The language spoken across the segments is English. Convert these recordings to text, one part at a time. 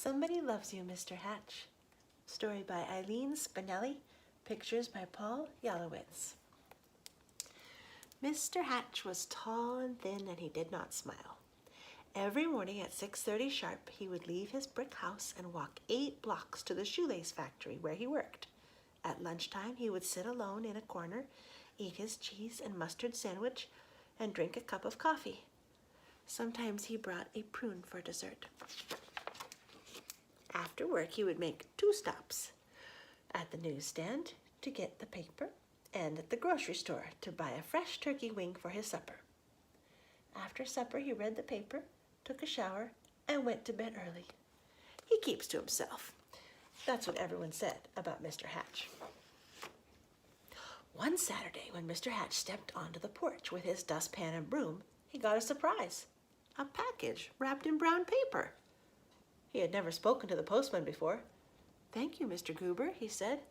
Somebody Loves You, Mr. Hatch. Story by Eileen Spinelli. Pictures by Paul Yalowitz. Mr. Hatch was tall and thin, and he did not smile. Every morning at 6:30 sharp, he would leave his brick house and walk 8 blocks to the shoelace factory where he worked. At lunchtime, he would sit alone in a corner, eat his cheese and mustard sandwich, and drink a cup of coffee. Sometimes he brought a prune for dessert. After work, he would make 2 stops: at the newsstand to get the paper, and at the grocery store to buy a fresh turkey wing for his supper. After supper, he read the paper, took a shower, and went to bed early. He keeps to himself. That's what everyone said about Mr. Hatch. One Saturday, when Mr. Hatch stepped onto the porch with his dustpan and broom, he got a surprise: a package wrapped in brown paper. He had never spoken to the postman before. "Thank you, Mr. Goober," he said.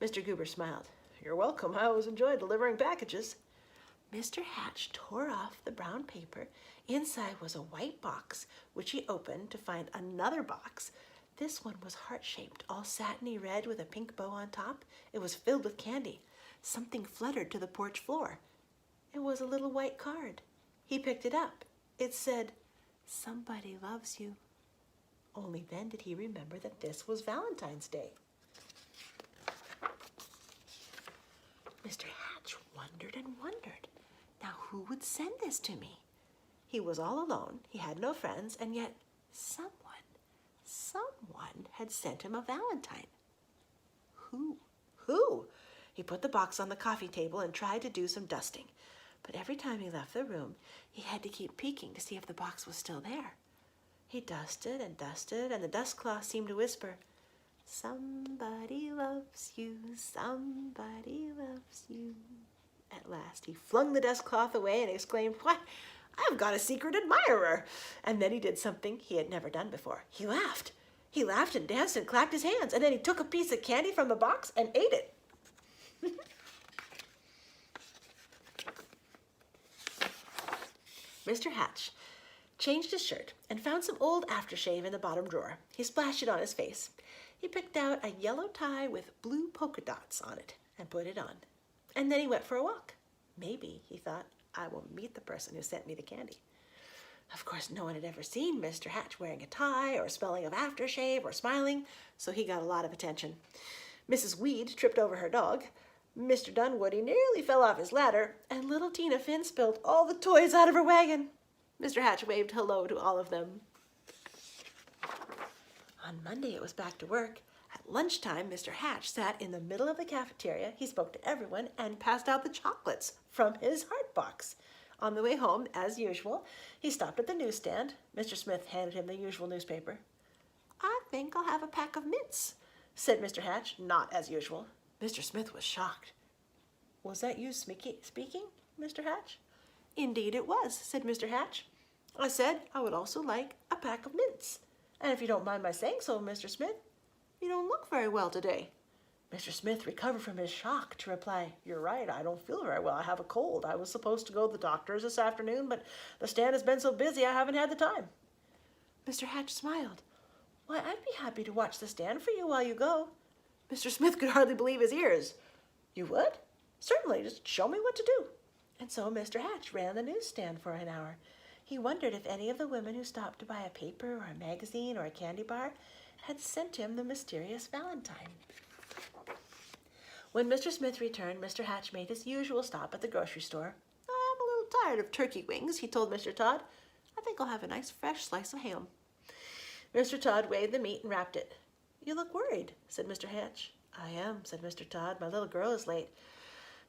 Mr. Goober smiled. "You're welcome. I always enjoy delivering packages." Mr. Hatch tore off the brown paper. Inside was a white box, which he opened to find another box. This one was heart-shaped, all satiny red with a pink bow on top. It was filled with candy. Something fluttered to the porch floor. It was a little white card. He picked it up. It said, "Somebody loves you." Only then did he remember that this was Valentine's Day. Mr. Hatch wondered and wondered. Now, who would send this to me? He was all alone. He had no friends, and yet someone had sent him a valentine. Who? He put the box on the coffee table and tried to do some dusting. But every time he left the room, he had to keep peeking to see if the box was still there. He dusted and dusted, and the dust cloth seemed to whisper, "Somebody loves you, somebody loves you." At last, he flung the dust cloth away and exclaimed, "Why, I've got a secret admirer!" And then he did something he had never done before. He laughed. He laughed and danced and clapped his hands, and then he took a piece of candy from the box and ate it. Mr. Hatch changed his shirt and found some old aftershave in the bottom drawer. He splashed it on his face. He picked out a yellow tie with blue polka dots on it and put it on. And then he went for a walk. Maybe, he thought, I will meet the person who sent me the candy. Of course, no one had ever seen Mr. Hatch wearing a tie or smelling of aftershave or smiling, so he got a lot of attention. Mrs. Weed tripped over her dog. Mr. Dunwoody nearly fell off his ladder, and little Tina Finn spilled all the toys out of her wagon. Mr. Hatch waved hello to all of them. On Monday, it was back to work. At lunchtime, Mr. Hatch sat in the middle of the cafeteria. He spoke to everyone and passed out the chocolates from his heart box. On the way home, as usual, he stopped at the newsstand. Mr. Smith handed him the usual newspaper. "I think I'll have a pack of mints," said Mr. Hatch, not as usual. Mr. Smith was shocked. "Was that you speaking, Mr. Hatch?" "Indeed it was," said Mr. Hatch. "I said I would also like a pack of mints. And if you don't mind my saying so, Mr. Smith, you don't look very well today." Mr. Smith recovered from his shock to reply, "You're right, I don't feel very well. I have a cold. I was supposed to go to the doctor's this afternoon, but the stand has been so busy I haven't had the time." Mr. Hatch smiled. "Why, I'd be happy to watch the stand for you while you go." Mr. Smith could hardly believe his ears. "You would? Certainly, just show me what to do." And so Mr. Hatch ran the newsstand for an hour. He wondered if any of the women who stopped to buy a paper or a magazine or a candy bar had sent him the mysterious valentine. When Mr. Smith returned, Mr. Hatch made his usual stop at the grocery store. "I'm a little tired of turkey wings," he told Mr. Todd. "I think I'll have a nice fresh slice of ham." Mr. Todd weighed the meat and wrapped it. "You look worried," said Mr. Hatch. "I am," said Mr. Todd. "My little girl is late.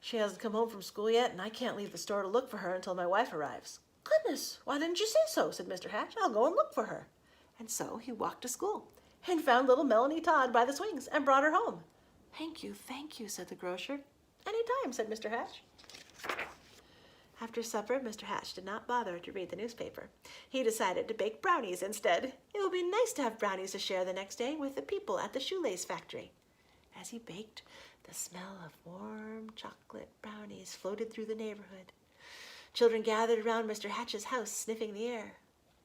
She hasn't come home from school yet, and I can't leave the store to look for her until my wife arrives." "Goodness, why didn't you say so?" said Mr. Hatch. "I'll go and look for her." And so he walked to school and found little Melanie Todd by the swings and brought her home. Thank you, said the grocer. "Any time," said Mr. Hatch. After supper, Mr. Hatch did not bother to read the newspaper. He decided to bake brownies instead. It would be nice to have brownies to share the next day with the people at the shoelace factory. As he baked, the smell of warm chocolate brownies floated through the neighborhood. Children gathered around Mr. Hatch's house, sniffing the air.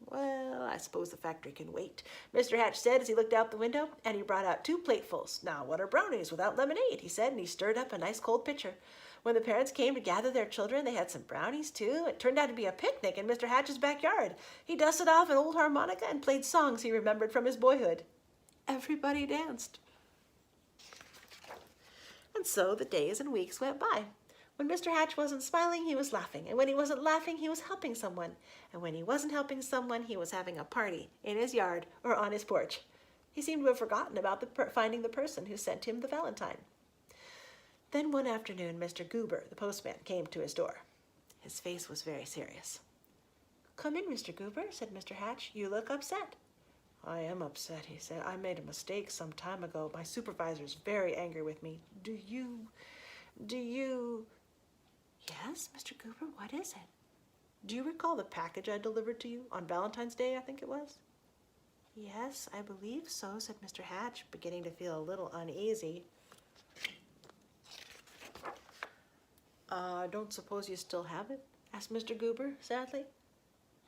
Well, I suppose the factory can wait, Mr. Hatch said as he looked out the window, and he brought out 2 platefuls. Now, what are brownies without lemonade, he said, and he stirred up a nice cold pitcher. When the parents came to gather their children, they had some brownies, too. It turned out to be a picnic in Mr. Hatch's backyard. He dusted off an old harmonica and played songs he remembered from his boyhood. Everybody danced. And so the days and weeks went by. When Mr. Hatch wasn't smiling, he was laughing. And when he wasn't laughing, he was helping someone. And when he wasn't helping someone, he was having a party in his yard or on his porch. He seemed to have forgotten about finding the person who sent him the valentine. Then one afternoon, Mr. Goober, the postman, came to his door. His face was very serious. "Come in, Mr. Goober," said Mr. Hatch. "You look upset." "I am upset," he said. "I made a mistake some time ago. My supervisor's very angry with me. Do you... "Yes, Mr. Goober, what is it?" "Do you recall the package I delivered to you on Valentine's Day, I think it was?" "Yes, I believe so," said Mr. Hatch, beginning to feel a little uneasy. "I don't suppose you still have it?" asked Mr. Goober, sadly.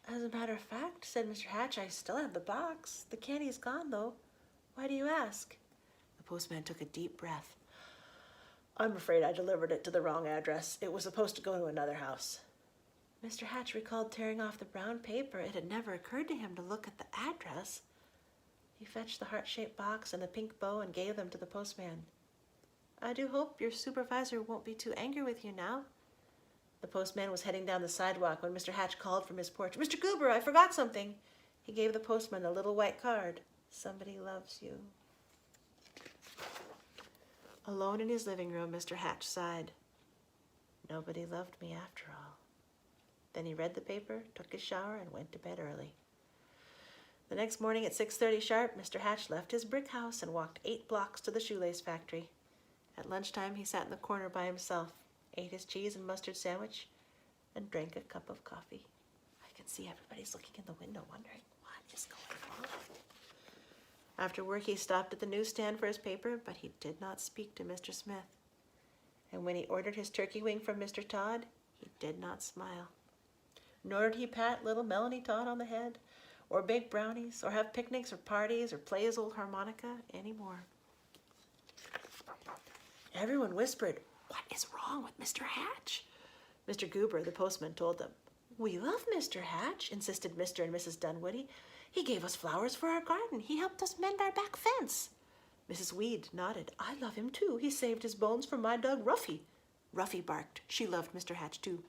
"As a matter of fact," said Mr. Hatch, "I still have the box. The candy is gone, though. Why do you ask?" The postman took a deep breath. "I'm afraid I delivered it to the wrong address. It was supposed to go to another house." Mr. Hatch recalled tearing off the brown paper. It had never occurred to him to look at the address. He fetched the heart-shaped box and the pink bow and gave them to the postman. "I do hope your supervisor won't be too angry with you now." The postman was heading down the sidewalk when Mr. Hatch called from his porch. "Mr. Goober, I forgot something." He gave the postman a little white card. "Somebody loves you." Alone in his living room, Mr. Hatch sighed. Nobody loved me after all. Then he read the paper, took his shower, and went to bed early. The next morning at 6:30 sharp, Mr. Hatch left his brick house and walked 8 blocks to the shoelace factory. At lunchtime, he sat in the corner by himself, ate his cheese and mustard sandwich, and drank a cup of coffee. I can see everybody's looking in the window wondering what is going on. After work, he stopped at the newsstand for his paper, but he did not speak to Mr. Smith. And when he ordered his turkey wing from Mr. Todd, he did not smile. Nor did he pat little Melanie Todd on the head, or bake brownies, or have picnics or parties, or play his old harmonica anymore. Everyone whispered, "What is wrong with Mr. Hatch?" Mr. Goober, the postman, told them. "We love Mr. Hatch," insisted Mr. and Mrs. Dunwoody. "He gave us flowers for our garden. He helped us mend our back fence." Mrs. Weed nodded. "I love him too. He saved his bones for my dog Ruffy." Ruffy barked. She loved Mr. Hatch too.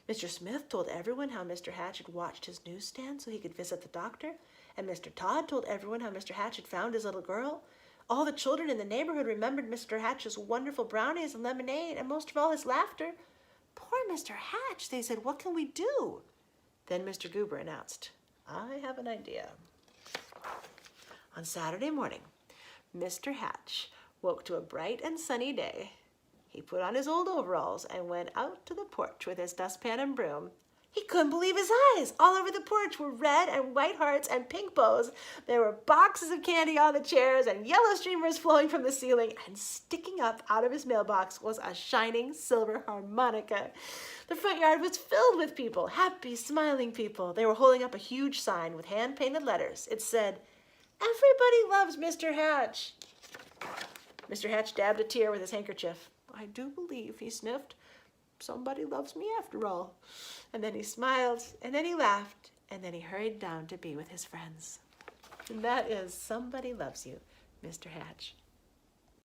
Mr. Smith told everyone how Mr. Hatch had watched his newsstand so he could visit the doctor, and Mr. Todd told everyone how Mr. Hatch had found his little girl. All the children in the neighborhood remembered Mr. Hatch's wonderful brownies and lemonade, and most of all his laughter. "Poor Mr. Hatch," they said. "What can we do?" Then Mr. Goober announced, "I have an idea." On Saturday morning, Mr. Hatch woke to a bright and sunny day. He put on his old overalls and went out to the porch with his dustpan and broom. He couldn't believe his eyes. All over the porch were red and white hearts and pink bows. There were boxes of candy on the chairs and yellow streamers flowing from the ceiling, and sticking up out of his mailbox was a shining silver harmonica. The front yard was filled with people, happy, smiling people. They were holding up a huge sign with hand-painted letters. It said, "Everybody loves Mr. Hatch." Mr. Hatch dabbed a tear with his handkerchief. "I do believe," he sniffed, "somebody loves me after all." And then he smiled, and then he laughed, and then he hurried down to be with his friends. And that is Somebody Loves You, Mr. Hatch.